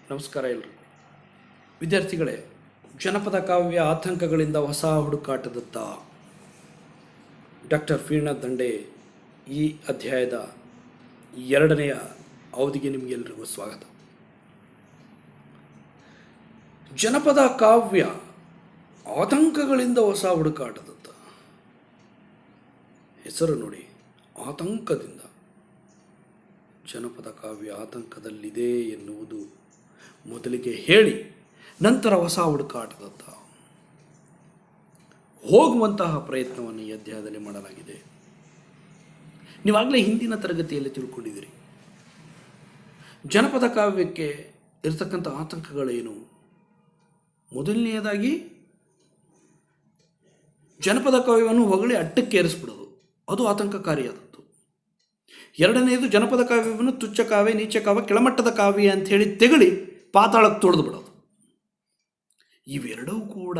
ನಮಸ್ಕಾರ ಎಲ್ಲರಿಗೂ. ವಿದ್ಯಾರ್ಥಿಗಳೇ, ಜನಪದ ಕಾವ್ಯ ಆತಂಕಗಳಿಂದ ಹೊಸ ಹುಡುಕಾಟದತ್ತ ಡಾಕ್ಟರ್ ಶ್ರೀನಾಥ್ ದಂಡೆ ಈ ಅಧ್ಯಾಯದ ಎರಡನೆಯ ಅವಧಿಗೆ ನಿಮಗೆಲ್ಲರಿಗೂ ಸ್ವಾಗತ. ಜನಪದ ಕಾವ್ಯ ಆತಂಕಗಳಿಂದ ಹೊಸ ಹುಡುಕಾಟದತ್ತ. ಹೆಸರು ನೋಡಿ, ಆತಂಕದಿಂದ. ಜನಪದ ಕಾವ್ಯ ಆತಂಕದಲ್ಲಿದೆ ಎನ್ನುವುದು ಮೊದಲಿಗೆ ಹೇಳಿ ನಂತರ ಹೊಸ ಹುಡುಕಾಟದತ್ತ ಹೋಗುವಂತಹ ಪ್ರಯತ್ನವನ್ನು ಈ ಅಧ್ಯಾಯದಲ್ಲಿ ಮಾಡಲಾಗಿದೆ. ನೀವಾಗಲೇ ಹಿಂದಿನ ತರಗತಿಯಲ್ಲಿ ತಿಳ್ಕೊಂಡಿದ್ದೀರಿ ಜನಪದ ಕಾವ್ಯಕ್ಕೆ ಇರತಕ್ಕಂಥ ಆತಂಕಗಳೇನು. ಮೊದಲನೆಯದಾಗಿ ಜನಪದ ಕಾವ್ಯವನ್ನು ಹೊಗಳಿ ಅಟ್ಟಕ್ಕೇರಿಸ್ಬಿಡೋದು, ಅದು ಆತಂಕಕಾರಿಯಾದದ್ದು. ಎರಡನೆಯದು ಜನಪದ ಕಾವ್ಯವನ್ನು ತುಚ್ಛ ಕಾವ್ಯ, ನೀಚ ಕಾವ್ಯ, ಕೆಳಮಟ್ಟದ ಕಾವ್ಯ ಅಂಥೇಳಿ ತೆಗಳಿ ಪಾತಾಳಕ್ಕೆ ತೊಳೆದು ಬಿಡೋದು. ಇವೆರಡೂ ಕೂಡ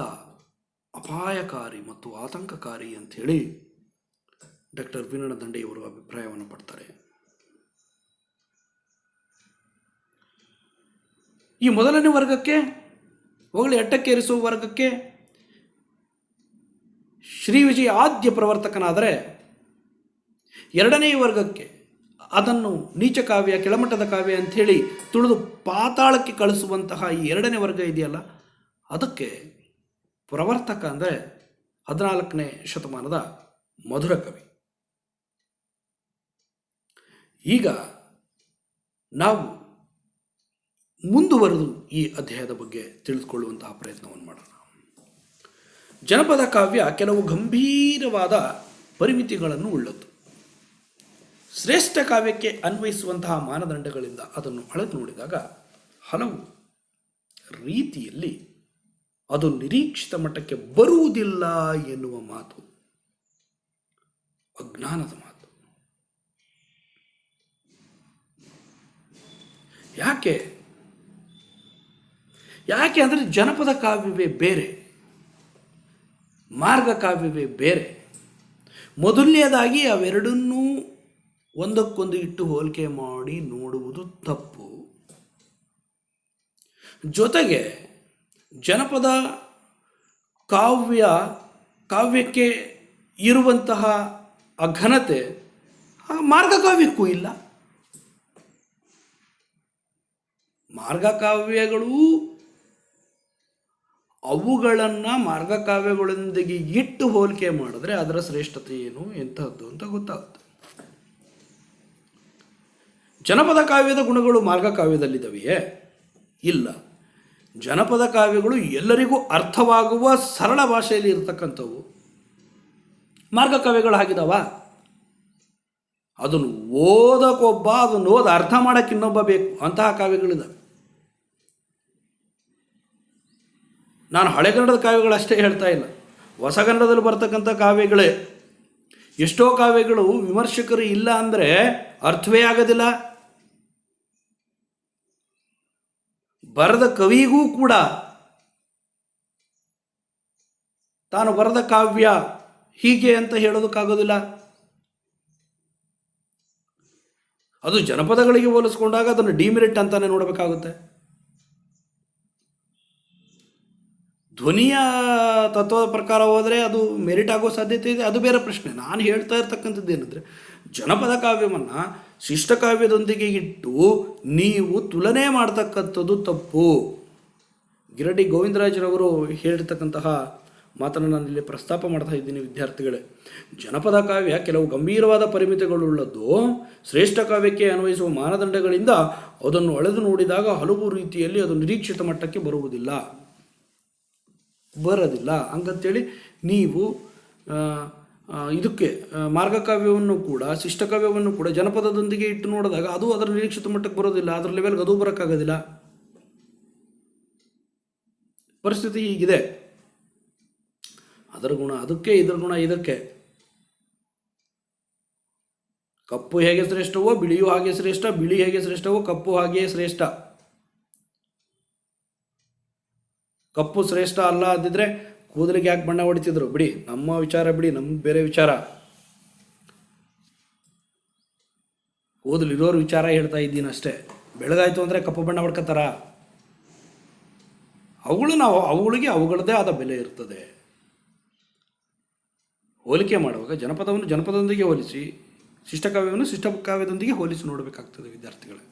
ಅಪಾಯಕಾರಿ ಮತ್ತು ಆತಂಕಕಾರಿ ಅಂಥೇಳಿ ಡಾಕ್ಟರ್ ಶ್ರೀನಾಥ್ ದಂಡೆಯವರು ಅಭಿಪ್ರಾಯವನ್ನು ಪಡ್ತಾರೆ. ಈ ಮೊದಲನೇ ವರ್ಗಕ್ಕೆ, ಹೊಗಳಿ ಅಟ್ಟಕ್ಕೇರಿಸುವ ವರ್ಗಕ್ಕೆ ಶ್ರೀ ವಿಜಯ ಆದ್ಯ ಪ್ರವರ್ತಕನಾದರೆ, ಎರಡನೇ ವರ್ಗಕ್ಕೆ ಅದನ್ನು ನೀಚ ಕಾವ್ಯ, ಕೆಳಮಟ್ಟದ ಕಾವ್ಯ ಅಂಥೇಳಿ ತುಳಿದು ಪಾತಾಳಕ್ಕೆ ಕಳಿಸುವಂತಹ ಈ ಎರಡನೇ ವರ್ಗ ಇದೆಯಲ್ಲ, ಅದಕ್ಕೆ ಪ್ರವರ್ತಕ ಅಂದರೆ 14ನೇ ಶತಮಾನದ ಮಧುರ ಕವಿ. ಈಗ ನಾವು ಮುಂದುವರೆದು ಈ ಅಧ್ಯಾಯದ ಬಗ್ಗೆ ತಿಳಿದುಕೊಳ್ಳುವಂತಹ ಪ್ರಯತ್ನವನ್ನು ಮಾಡೋಣ. ಜನಪದ ಕಾವ್ಯ ಕೆಲವು ಗಂಭೀರವಾದ ಪರಿಮಿತಿಗಳನ್ನು ಉಳ್ಳದ್ದು. ಶ್ರೇಷ್ಠ ಕಾವ್ಯಕ್ಕೆ ಅನ್ವಯಿಸುವಂತಹ ಮಾನದಂಡಗಳಿಂದ ಅದನ್ನು ಅಳೆದು ನೋಡಿದಾಗ ಹಲವು ರೀತಿಯಲ್ಲಿ ಅದು ನಿರೀಕ್ಷಿತ ಮಟ್ಟಕ್ಕೆ ಬರುವುದಿಲ್ಲ ಎನ್ನುವ ಮಾತು ಅಜ್ಞಾನದ ಮಾತು. ಯಾಕೆ ಅಂದರೆ ಜನಪದ ಕಾವ್ಯವೇ ಬೇರೆ, ಮಾರ್ಗ ಕಾವ್ಯವೇ ಬೇರೆ. ಮೊದಲನೆಯದಾಗಿ ಅವೆರಡನ್ನೂ ಒಂದಕ್ಕೊಂದು ಇಟ್ಟು ಹೋಲಿಕೆ ಮಾಡಿ ನೋಡುವುದು ತಪ್ಪು. ಜೊತೆಗೆ ಜನಪದ ಕಾವ್ಯಕ್ಕೆ ಇರುವಂತಹ ಅಘನತೆ ಮಾರ್ಗಕಾವ್ಯಕ್ಕೂ ಇಲ್ಲ. ಮಾರ್ಗಕಾವ್ಯಗಳು ಅವುಗಳನ್ನು ಮಾರ್ಗಕಾವ್ಯಗಳೊಂದಿಗೆ ಇಟ್ಟು ಹೋಲಿಕೆ ಮಾಡಿದ್ರೆ ಅದರ ಶ್ರೇಷ್ಠತೆ ಏನು, ಎಂಥದ್ದು ಅಂತ ಗೊತ್ತಾಗುತ್ತೆ. ಜನಪದ ಕಾವ್ಯದ ಗುಣಗಳು ಮಾರ್ಗ ಕಾವ್ಯದಲ್ಲಿದ್ದಾವೆಯೇ? ಇಲ್ಲ. ಜನಪದ ಕಾವ್ಯಗಳು ಎಲ್ಲರಿಗೂ ಅರ್ಥವಾಗುವ ಸರಳ ಭಾಷೆಯಲ್ಲಿ ಇರತಕ್ಕಂಥವು. ಮಾರ್ಗ ಕಾವ್ಯಗಳು ಆಗಿದಾವ? ಅದನ್ನು ಓದಕ್ಕೊಬ್ಬ, ಅದನ್ನು ಓದಿ ಅರ್ಥ ಮಾಡೋಕ್ಕೆ ಇನ್ನೊಬ್ಬ ಬೇಕು, ಅಂತಹ ಕಾವ್ಯಗಳಿದ್ದಾವೆ. ನಾನು ಹಳೆಗನ್ನಡದ ಕಾವ್ಯಗಳಷ್ಟೇ ಹೇಳ್ತಾ ಇಲ್ಲ, ಹೊಸಗನ್ನಡದಲ್ಲಿ ಬರ್ತಕ್ಕಂಥ ಕಾವ್ಯಗಳೇ. ಎಷ್ಟೋ ಕಾವ್ಯಗಳು ವಿಮರ್ಶಕರು ಇಲ್ಲ ಅಂದರೆ ಅರ್ಥವೇ ಆಗೋದಿಲ್ಲ. ಬರೆದ ಕವಿಗೂ ಕೂಡ ತಾನು ಬರೆದ ಕಾವ್ಯ ಹೀಗೆ ಅಂತ ಹೇಳೋದಕ್ಕಾಗೋದಿಲ್ಲ. ಅದು ಜನಪದಗಳಿಗೆ ಹೋಲಿಸ್ಕೊಂಡಾಗ ಅದನ್ನು ಡಿಮೆರಿಟ್ ಅಂತಾನೆ ನೋಡಬೇಕಾಗುತ್ತೆ. ಧ್ವನಿಯ ತತ್ವದ ಪ್ರಕಾರ ಹೋದರೆ ಅದು ಮೆರಿಟ್ ಆಗೋ ಸಾಧ್ಯತೆ ಇದೆ, ಅದು ಬೇರೆ ಪ್ರಶ್ನೆ. ನಾನು ಹೇಳ್ತಾ ಇರ್ತಕ್ಕಂಥದ್ದು ಏನಂದರೆ, ಜನಪದ ಕಾವ್ಯವನ್ನು ಶಿಷ್ಟ ಕಾವ್ಯದೊಂದಿಗೆ ಇಟ್ಟು ನೀವು ತುಲನೆ ಮಾಡ್ತಕ್ಕಂಥದ್ದು ತಪ್ಪು. ಗಿರಡಿ ಗೋವಿಂದರಾಜರವರು ಹೇಳಿರ್ತಕ್ಕಂತಹ ಮಾತನ್ನು ನಾನು ಇಲ್ಲಿ ಪ್ರಸ್ತಾಪ ಮಾಡ್ತಾ ಇದ್ದೀನಿ ವಿದ್ಯಾರ್ಥಿಗಳೇ. ಜನಪದ ಕಾವ್ಯ ಕೆಲವು ಗಂಭೀರವಾದ ಪರಿಮಿತಿಗಳುಳ್ಳದ್ದು. ಶ್ರೇಷ್ಠ ಕಾವ್ಯಕ್ಕೆ ಅನ್ವಯಿಸುವ ಮಾನದಂಡಗಳಿಂದ ಅದನ್ನು ಅಳೆದು ನೋಡಿದಾಗ ಹಲವು ರೀತಿಯಲ್ಲಿ ಅದು ನಿರೀಕ್ಷಿತ ಮಟ್ಟಕ್ಕೆ ಬರುವುದಿಲ್ಲ, ಬರೋದಿಲ್ಲ. ಹಂಗಂತೇಳಿ ನೀವು ಇದಕ್ಕೆ ಮಾರ್ಗಕಾವ್ಯವನ್ನು ಕೂಡ, ಶಿಷ್ಟಕಾವ್ಯವನ್ನು ಕೂಡ ಜನಪದದೊಂದಿಗೆ ಇಟ್ಟು ನೋಡಿದಾಗ ಅದು ಅದರ ನಿರೀಕ್ಷಿತ ಮಟ್ಟಕ್ಕೆ ಬರೋದಿಲ್ಲ, ಅದರ ಲೆವೆಲ್ಗೆ ಅದು ಬರೋಕ್ಕಾಗೋದಿಲ್ಲ. ಪರಿಸ್ಥಿತಿ ಹೀಗಿದೆ. ಅದರ ಗುಣ ಅದಕ್ಕೆ, ಇದರ ಗುಣ ಇದಕ್ಕೆ. ಕಪ್ಪು ಹೇಗೆ ಶ್ರೇಷ್ಠವೋ ಬಿಳಿಯೂ ಹಾಗೆ ಶ್ರೇಷ್ಠ, ಬಿಳಿ ಹೇಗೆ ಶ್ರೇಷ್ಠವೋ ಕಪ್ಪು ಹಾಗೆಯೇ ಶ್ರೇಷ್ಠ. ಕಪ್ಪು ಶ್ರೇಷ್ಠ ಅಲ್ಲ ಅಂದಿದ್ರೆ ಕೂದಲಿಗೆ ಯಾಕೆ ಬಣ್ಣ ಹೊಡಿತಿದ್ರು? ಬಿಡಿ, ನಮ್ಮ ವಿಚಾರ ಬಿಡಿ, ನಮ್ಗೆ ಬೇರೆ ವಿಚಾರ. ಓದಲಿರೋರು ವಿಚಾರ ಹೇಳ್ತಾ ಇದ್ದೀನಿ ಅಷ್ಟೇ. ಬೆಳಗಾಯಿತು ಅಂದರೆ ಕಪ್ಪು ಬಣ್ಣ ಹೊಡ್ಕೊತಾರ? ಅವುಗಳಿಗೆ ಅವುಗಳದ್ದೇ ಆದ ಬೆಲೆ ಇರ್ತದೆ. ಹೋಲಿಕೆ ಮಾಡುವಾಗ ಜನಪದವನ್ನು ಜನಪದದೊಂದಿಗೆ ಹೋಲಿಸಿ, ಶಿಷ್ಟಕಾವ್ಯವನ್ನು ಶಿಷ್ಟಕಾವ್ಯದೊಂದಿಗೆ ಹೋಲಿಸಿ ನೋಡಬೇಕಾಗ್ತದೆ ವಿದ್ಯಾರ್ಥಿಗಳೇ.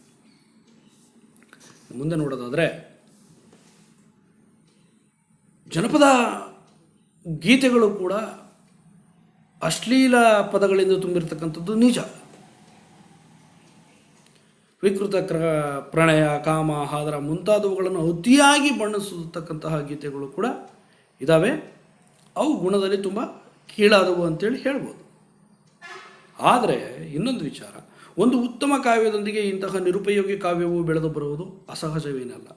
ಮುಂದೆ ನೋಡೋದಾದರೆ, ಜನಪದ ಗೀತೆಗಳು ಕೂಡ ಅಶ್ಲೀಲ ಪದಗಳಿಂದ ತುಂಬಿರ್ತಕ್ಕಂಥದ್ದು ನಿಜ. ವಿಕೃತ ಪ್ರಣಯ, ಕಾಮ, ಹಾದರ ಮುಂತಾದವುಗಳನ್ನು ಅತಿಯಾಗಿ ಬಣ್ಣಿಸತಕ್ಕಂತಹ ಗೀತೆಗಳು ಕೂಡ ಇದ್ದಾವೆ. ಅವು ಗುಣದಲ್ಲಿ ತುಂಬ ಕೀಳಾದವು ಅಂತೇಳಿ ಹೇಳ್ಬೋದು. ಆದರೆ ಇನ್ನೊಂದು ವಿಚಾರ, ಒಂದು ಉತ್ತಮ ಕಾವ್ಯದೊಂದಿಗೆ ಇಂತಹ ನಿರುಪಯೋಗಿ ಕಾವ್ಯವು ಬೆಳೆದು ಬರುವುದು ಅಸಹಜವೇನಲ್ಲ.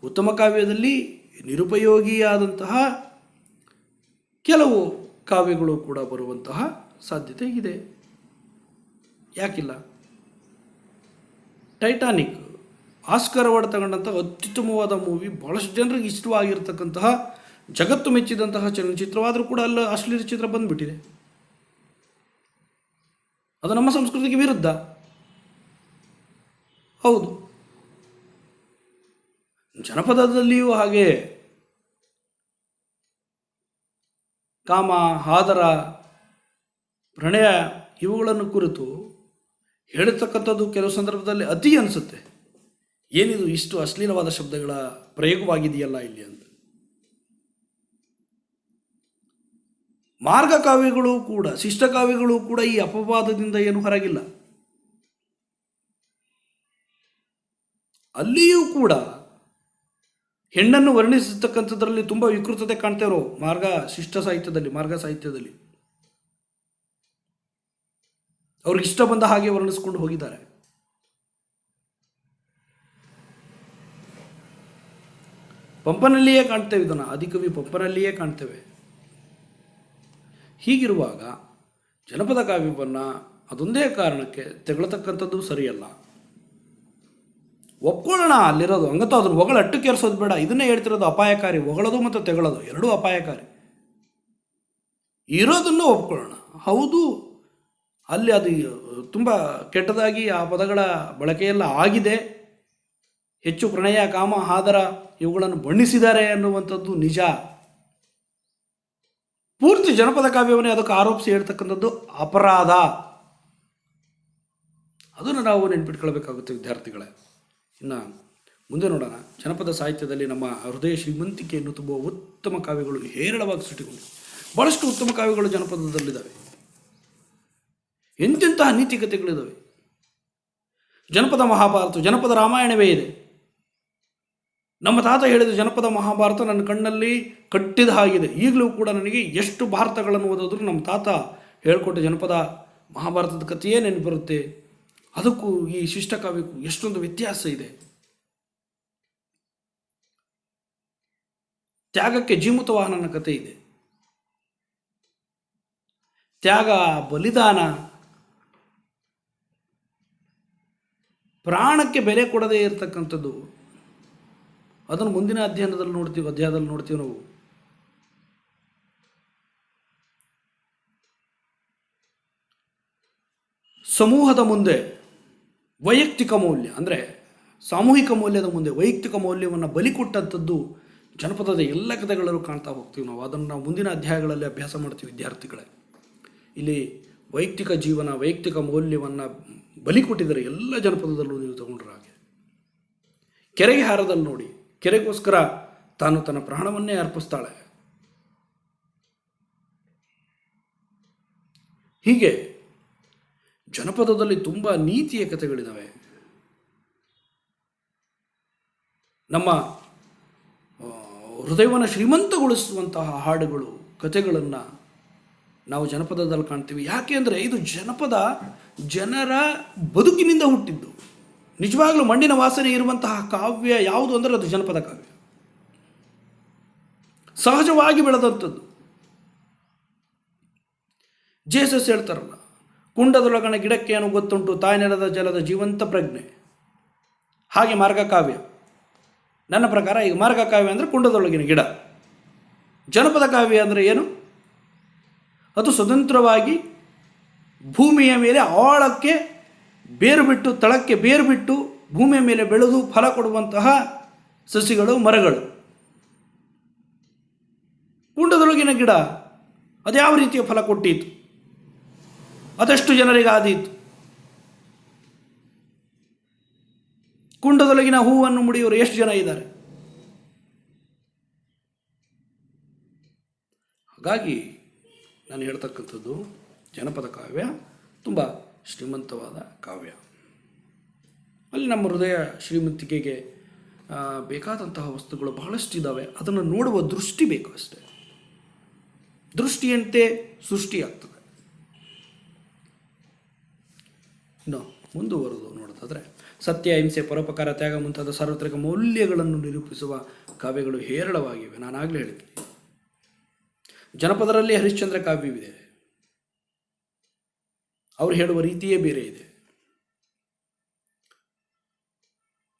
ಉತ್ತಮ ಕಾವ್ಯದಲ್ಲಿ ನಿರುಪಯೋಗಿಯಾದಂತಹ ಕೆಲವು ಕಾವ್ಯಗಳು ಕೂಡ ಬರುವಂತಹ ಸಾಧ್ಯತೆ ಇದೆ. ಯಾಕಿಲ್ಲ? ಟೈಟಾನಿಕ್ ಆಸ್ಕರ್ ಅವಾರ್ಡ್ ತಗೊಂಡಂತಹ ಅತ್ಯುತ್ತಮವಾದ ಮೂವಿ, ಭಾಳಷ್ಟು ಜನರಿಗೆ ಇಷ್ಟವಾಗಿರ್ತಕ್ಕಂತಹ, ಜಗತ್ತು ಮೆಚ್ಚಿದಂತಹ ಚಲನಚಿತ್ರವಾದರೂ ಕೂಡ ಅಲ್ಲ ಅಶ್ಲೀಲ ಚಿತ್ರ ಬಂದುಬಿಟ್ಟಿದೆ. ಅದು ನಮ್ಮ ಸಂಸ್ಕೃತಿಗೆ ವಿರುದ್ಧ. ಹೌದು, ಜನಪದದಲ್ಲಿಯೂ ಹಾಗೆ ಕಾಮ, ಹಾದರ, ಪ್ರಣಯ ಇವುಗಳನ್ನು ಕುರಿತು ಹೇಳತಕ್ಕಂಥದ್ದು ಕೆಲವು ಸಂದರ್ಭದಲ್ಲಿ ಅತಿ ಅನಿಸುತ್ತೆ. ಏನಿದು ಇಷ್ಟು ಅಶ್ಲೀಲವಾದ ಶಬ್ದಗಳ ಪ್ರಯೋಗವಾಗಿದೆಯಲ್ಲ ಇಲ್ಲಿ ಅಂತ. ಮಾರ್ಗ ಕಾವ್ಯಗಳು ಕೂಡ, ಶಿಷ್ಟಕಾವ್ಯಗಳು ಕೂಡ ಈ ಅಪವಾದದಿಂದ ಏನು ಹೊರಗಿಲ್ಲ. ಅಲ್ಲಿಯೂ ಕೂಡ ಹೆಣ್ಣನ್ನು ವರ್ಣಿಸತಕ್ಕಂಥದ್ರಲ್ಲಿ ತುಂಬ ವಿಕೃತತೆ ಕಾಣ್ತೇವೆ ಮಾರ್ಗ ಸಾಹಿತ್ಯದಲ್ಲಿ ಅವ್ರಿಗೆ ಇಷ್ಟ ಬಂದ ಹಾಗೆ ವರ್ಣಿಸ್ಕೊಂಡು ಹೋಗಿದ್ದಾರೆ. ಪಂಪನಲ್ಲಿಯೇ ಕಾಣ್ತೇವೆ ಇದನ್ನು, ಆದಿಕವಿ ಪಂಪನಲ್ಲಿಯೇ ಕಾಣ್ತೇವೆ. ಹೀಗಿರುವಾಗ ಜನಪದ ಕಾವ್ಯವನ್ನು ಅದೊಂದೇ ಕಾರಣಕ್ಕೆ ತೆಗಳತಕ್ಕಂಥದ್ದು ಸರಿಯಲ್ಲ. ಒಪ್ಕೊಳ್ಳೋಣ ಅಲ್ಲಿರೋದು, ಹಂಗಂತ ಅದನ್ನು ಹೊಗಳಟ್ಟಕ್ಕೇರಿಸೋದು ಬೇಡ. ಇದನ್ನೇ ಹೇಳ್ತಿರೋದು ಅಪಾಯಕಾರಿ. ಹೊಗಳೋದು ಮತ್ತು ತೆಗಳೋದು ಎರಡೂ ಅಪಾಯಕಾರಿ. ಇರೋದನ್ನು ಒಪ್ಕೊಳ್ಳೋಣ. ಹೌದು, ಅಲ್ಲಿ ಅದು ತುಂಬ ಕೆಟ್ಟದಾಗಿ ಆ ಪದಗಳ ಬಳಕೆಯೆಲ್ಲ ಆಗಿದೆ, ಹೆಚ್ಚು ಪ್ರಣಯ, ಕಾಮ, ಹಾದರ ಇವುಗಳನ್ನು ಬಣ್ಣಿಸಿದ್ದಾರೆ ಅನ್ನುವಂಥದ್ದು ನಿಜ. ಪೂರ್ತಿ ಜನಪದ ಕಾವ್ಯವನ್ನೇ ಅದಕ್ಕೆ ಆರೋಪಿಸಿ ಹೇಳ್ತಕ್ಕಂಥದ್ದು ಅಪರಾಧ. ಅದನ್ನು ನಾವು ನೆನ್ಪಿಟ್ಕೊಳ್ಬೇಕಾಗುತ್ತೆ ವಿದ್ಯಾರ್ಥಿಗಳೇ. ಇನ್ನು ಮುಂದೆ ನೋಡೋಣ. ಜನಪದ ಸಾಹಿತ್ಯದಲ್ಲಿ ನಮ್ಮ ಹೃದಯ ಶ್ರೀಮಂತಿಕೆಯನ್ನು ತುಂಬುವ ಉತ್ತಮ ಕಾವ್ಯಗಳು ಹೇರಳವಾಗಿ ಸೃಷ್ಟಿಗೊಂಡಿವೆ. ಭಾಳಷ್ಟು ಉತ್ತಮ ಕಾವ್ಯಗಳು ಜನಪದದಲ್ಲಿದ್ದಾವೆ. ಎಂತೆಂತಹ ನೀತಿಕತೆಗಳಿದ್ದಾವೆ. ಜನಪದ ಮಹಾಭಾರತ, ಜನಪದ ರಾಮಾಯಣವೇ ಇದೆ. ನಮ್ಮ ತಾತ ಹೇಳಿದ ಜನಪದ ಮಹಾಭಾರತ ನನ್ನ ಕಣ್ಣಲ್ಲಿ ಕಟ್ಟಿದ ಹಾಗಿದೆ. ಈಗಲೂ ಕೂಡ ನನಗೆ ಎಷ್ಟು ಭಾರತಗಳನ್ನು ಓದಿದ್ರು ನಮ್ಮ ತಾತ ಹೇಳ್ಕೊಟ್ಟ ಜನಪದ ಮಹಾಭಾರತದ ಕಥೆಯೇ ನೆನಪು ಬರುತ್ತೆ. ಅದಕ್ಕೂ ಈ ಶಿಷ್ಟಕಾವ್ಯಕ್ಕೂ ಎಷ್ಟೊಂದು ವ್ಯತ್ಯಾಸ ಇದೆ. ತ್ಯಾಗಕ್ಕೆ ಜೀಮುತ ವಾಹನನ ಕಥೆ ಇದೆ. ತ್ಯಾಗ, ಬಲಿದಾನ, ಪ್ರಾಣಕ್ಕೆ ಬೆಲೆ ಕೊಡದೇ ಇರತಕ್ಕಂಥದ್ದು, ಅದನ್ನು ಮುಂದಿನ ಅಧ್ಯಾಯದಲ್ಲಿ ನೋಡ್ತೀವಿ ನಾವು. ಸಮೂಹದ ಮುಂದೆ ವೈಯಕ್ತಿಕ ಮೌಲ್ಯ, ಅಂದರೆ ಸಾಮೂಹಿಕ ಮೌಲ್ಯದ ಮುಂದೆ ವೈಯಕ್ತಿಕ ಮೌಲ್ಯವನ್ನು ಬಲಿ ಕೊಟ್ಟಂಥದ್ದು ಜನಪದದ ಎಲ್ಲ ಕಥೆಗಳಲ್ಲೂ ಕಾಣ್ತಾ ಹೋಗ್ತೀವಿ ನಾವು. ಅದನ್ನು ನಾವು ಮುಂದಿನ ಅಧ್ಯಾಯಗಳಲ್ಲಿ ಅಭ್ಯಾಸ ಮಾಡ್ತೀವಿ ವಿದ್ಯಾರ್ಥಿಗಳೇ. ಇಲ್ಲಿ ವೈಯಕ್ತಿಕ ಜೀವನ, ವೈಯಕ್ತಿಕ ಮೌಲ್ಯವನ್ನು ಬಲಿ ಕೊಟ್ಟಿದ್ದಾರೆ ಎಲ್ಲ ಜನಪದದಲ್ಲೂ. ನೀವು ತಗೊಂಡ್ರೆ ಹಾಗೆ ಕೆರೆಗೆ ಹಾರದಲ್ಲಿ ನೋಡಿ, ಕೆರೆಗೋಸ್ಕರ ತಾನು ತನ್ನ ಪ್ರಾಣವನ್ನೇ ಅರ್ಪಿಸ್ತಾಳೆ. ಹೀಗೆ ಜನಪದದಲ್ಲಿ ತುಂಬ ನೀತಿಯ ಕಥೆಗಳಿದ್ದಾವೆ. ನಮ್ಮ ಹೃದಯವನ್ನು ಶ್ರೀಮಂತಗೊಳಿಸುವಂತಹ ಹಾಡುಗಳು, ಕಥೆಗಳನ್ನು ನಾವು ಜನಪದದಲ್ಲಿ ಕಾಣ್ತೀವಿ. ಯಾಕೆ ಅಂದರೆ ಇದು ಜನಪದ ಜನರ ಬದುಕಿನಿಂದ ಹುಟ್ಟಿದ್ದು. ನಿಜವಾಗ್ಲೂ ಮಣ್ಣಿನ ವಾಸನೆ ಇರುವಂತಹ ಕಾವ್ಯ ಯಾವುದು ಅಂದರೆ ಅದು ಜನಪದ ಕಾವ್ಯ. ಸಹಜವಾಗಿ ಬೆಳೆದಂಥದ್ದು. ಜೇಸಸ್ ಹೇಳ್ತಾರಲ್ಲ, ಕುಂಡದೊಳಗಣ ಗಿಡಕ್ಕೇನು ಗೊತ್ತುಂಟು, ತಾಯ್ನೆಲದ ಜಲದ ಜೀವಂತ ಪ್ರಜ್ಞೆ. ಹಾಗೆ ಮಾರ್ಗ ಕಾವ್ಯ ನನ್ನ ಪ್ರಕಾರ ಈಗ ಮಾರ್ಗ ಕಾವ್ಯ ಅಂದರೆ ಕುಂಡದೊಳಗಿನ ಗಿಡ. ಜನಪದ ಕಾವ್ಯ ಅಂದರೆ ಏನು? ಅದು ಸ್ವತಂತ್ರವಾಗಿ ಭೂಮಿಯ ಮೇಲೆ ಆಳಕ್ಕೆ ಬೇರು ಬಿಟ್ಟು, ತಳಕ್ಕೆ ಬೇರು ಬಿಟ್ಟು ಭೂಮಿಯ ಮೇಲೆ ಬೆಳೆದು ಫಲ ಕೊಡುವಂತಹ ಸಸಿಗಳು, ಮರಗಳು. ಕುಂಡದೊಳಗಿನ ಗಿಡ ಅದ್ಯಾವ ರೀತಿಯ ಫಲ ಕೊಟ್ಟೀತು, ಅದೆಷ್ಟು ಜನರಿಗೆ ಆದೀತು. ಕುಂಡದೊಳಗಿನ ಹೂವನ್ನು ಮುಡಿಯೋರು ಎಷ್ಟು ಜನ ಇದ್ದಾರೆ. ಹಾಗಾಗಿ ನಾನು ಹೇಳ್ತಕ್ಕಂಥದ್ದು ಜನಪದ ಕಾವ್ಯ ತುಂಬ ಶ್ರೀಮಂತವಾದ ಕಾವ್ಯ. ಅಲ್ಲಿ ನಮ್ಮ ಹೃದಯ ಶ್ರೀಮಂತಿಕೆಗೆ ಬೇಕಾದಂತಹ ವಸ್ತುಗಳು ಬಹಳಷ್ಟಿದ್ದಾವೆ. ಅದನ್ನು ನೋಡುವ ದೃಷ್ಟಿ ಬೇಕು ಅಷ್ಟೇ. ದೃಷ್ಟಿಯಂತೆ ಸೃಷ್ಟಿಯಾಗ್ತದೆ. ಇನ್ನು ಮುಂದುವರೆದು ನೋಡೋದಾದರೆ ಸತ್ಯ, ಅಹಿಂಸೆ, ಪರೋಪಕಾರ, ತ್ಯಾಗ ಮುಂತಾದ ಸಾರ್ವತ್ರಿಕ ಮೌಲ್ಯಗಳನ್ನು ನಿರೂಪಿಸುವ ಕಾವ್ಯಗಳು ಹೇರಳವಾಗಿವೆ. ನಾನಾಗಲೇ ಹೇಳಿದ್ದೆ, ಜನಪದರಲ್ಲಿ ಹರಿಶ್ಚಂದ್ರ ಕಾವ್ಯವಿದೆ. ಅವರು ಹೇಳುವ ರೀತಿಯೇ ಬೇರೆ ಇದೆ.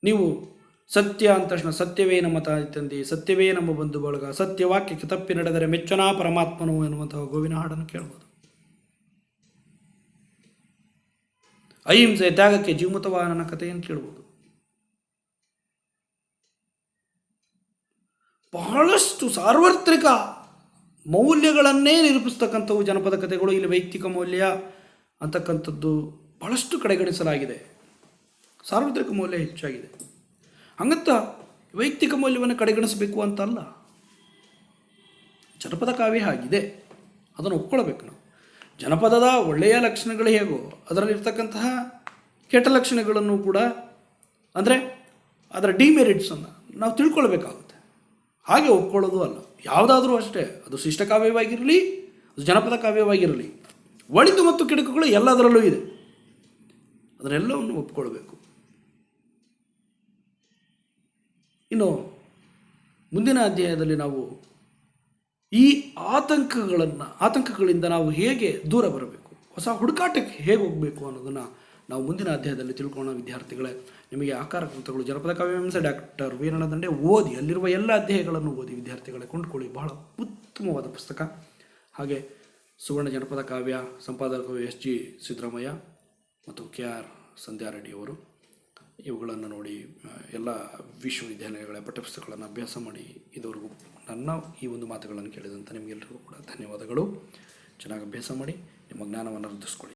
ನೀವು ಸತ್ಯ ಅಂದ ತಕ್ಷಣ ಸತ್ಯವೇ ನಮ್ಮ ತಾಯಿ ತಂದೆ, ಸತ್ಯವೇ ನಮ್ಮ ಬಂಧು ಬಳಗ, ಸತ್ಯವಾಕ್ಯಕ್ಕೆ ತಪ್ಪಿ ನಡೆದರೆ ಮೆಚ್ಚನಾ ಪರಮಾತ್ಮನು ಎನ್ನುವಂತಹ ಗೋವಿನ ಹಾಡನ್ನು ಕೇಳ್ಬೋದು. ಅಹಿಂಸೆ, ತ್ಯಾಗಕ್ಕೆ ಜೀವಮುತವಾಹನನ ಕಥೆಯನ್ನು ಕೇಳ್ಬೋದು. ಬಹಳಷ್ಟು ಸಾರ್ವತ್ರಿಕ ಮೌಲ್ಯಗಳನ್ನೇ ನಿರೂಪಿಸ್ತಕ್ಕಂಥವು ಜನಪದ ಕಥೆಗಳು. ಇಲ್ಲಿ ವೈಯಕ್ತಿಕ ಮೌಲ್ಯ ಅಂತಕ್ಕಂಥದ್ದು ಬಹಳಷ್ಟು ಕಡೆಗಣಿಸಲಾಗಿದೆ. ಸಾರ್ವತ್ರಿಕ ಮೌಲ್ಯ ಹೆಚ್ಚಾಗಿದೆ. ಹಂಗಂತ ವೈಯಕ್ತಿಕ ಮೌಲ್ಯವನ್ನು ಕಡೆಗಣಿಸಬೇಕು ಅಂತಲ್ಲ. ಜನಪದ ಕಾವ್ಯ ಆಗಿದೆ, ಅದನ್ನು ಒಪ್ಕೊಳ್ಬೇಕು ನಾವು. ಜನಪದದ ಒಳ್ಳೆಯ ಲಕ್ಷಣಗಳು ಹೇಗೋ ಅದರಲ್ಲಿರ್ತಕ್ಕಂತಹ ಕೆಟ್ಟ ಲಕ್ಷಣಗಳನ್ನು ಕೂಡ, ಅಂದರೆ ಅದರ ಡಿಮೆರಿಟ್ಸನ್ನು ನಾವು ತಿಳ್ಕೊಳ್ಬೇಕಾಗುತ್ತೆ. ಹಾಗೆ ಒಪ್ಕೊಳ್ಳೋದು ಅಲ್ಲ. ಯಾವುದಾದ್ರೂ ಅಷ್ಟೇ, ಅದು ಶಿಷ್ಟ ಕಾವ್ಯವಾಗಿರಲಿ, ಅದು ಜನಪದ ಕಾವ್ಯವಾಗಿರಲಿ, ಒಳಿತು ಮತ್ತು ಕೆಡುಕುಗಳು ಎಲ್ಲದರಲ್ಲೂ ಇದೆ. ಅದನ್ನೆಲ್ಲವನ್ನು ಒಪ್ಕೊಳ್ಬೇಕು. ಇನ್ನು ಮುಂದಿನ ಅಧ್ಯಾಯದಲ್ಲಿ ನಾವು ಈ ಆತಂಕಗಳಿಂದ ನಾವು ಹೇಗೆ ದೂರ ಬರಬೇಕು, ಹೊಸ ಹುಡುಕಾಟಕ್ಕೆ ಹೇಗೆ ಹೋಗಬೇಕು ಅನ್ನೋದನ್ನು ನಾವು ಮುಂದಿನ ಅಧ್ಯಾಯದಲ್ಲಿ ತಿಳ್ಕೊಳ್ಳೋಣ. ವಿದ್ಯಾರ್ಥಿಗಳೇ, ನಿಮಗೆ ಆಕಾರ ಕೃತಗಳು ಜನಪದ ಕಾವ್ಯಾಂಶ ಡಾಕ್ಟರ್ ವೀರಣ್ಣ ದಂಡೆ ಓದಿ, ಅಲ್ಲಿರುವ ಎಲ್ಲ ಅಧ್ಯಾಯಗಳನ್ನು ಓದಿ ವಿದ್ಯಾರ್ಥಿಗಳೇ ಕೊಂಡುಕೊಳ್ಳಿ. ಬಹಳ ಉತ್ತಮವಾದ ಪುಸ್ತಕ. ಹಾಗೆ ಸುವರ್ಣ ಜನಪದ ಕಾವ್ಯ ಸಂಪಾದಕರು ಎಸ್ ಜಿ ಸಿದ್ದರಾಮಯ್ಯ ಮತ್ತು KR ಸಂಧ್ಯಾ ರೆಡ್ಡಿ ಅವರು. ಇವುಗಳನ್ನು ನೋಡಿ ಎಲ್ಲ ವಿಶ್ವವಿದ್ಯಾಲಯಗಳ ಪಠ್ಯಪುಸ್ತಕಗಳನ್ನು ಅಭ್ಯಾಸ ಮಾಡಿ. ಇದುವರೆಗೂ ನನ್ನ ಈ ಒಂದು ಮಾತುಗಳನ್ನು ಕೇಳಿದಂಥ ನಿಮಗೆಲ್ಲರಿಗೂ ಕೂಡ ಧನ್ಯವಾದಗಳು. ಚೆನ್ನಾಗಿ ಅಭ್ಯಾಸ ಮಾಡಿ, ನಿಮ್ಮ ಜ್ಞಾನವನ್ನು ವೃದ್ಧಿಸ್ಕೊಳ್ಳಿ.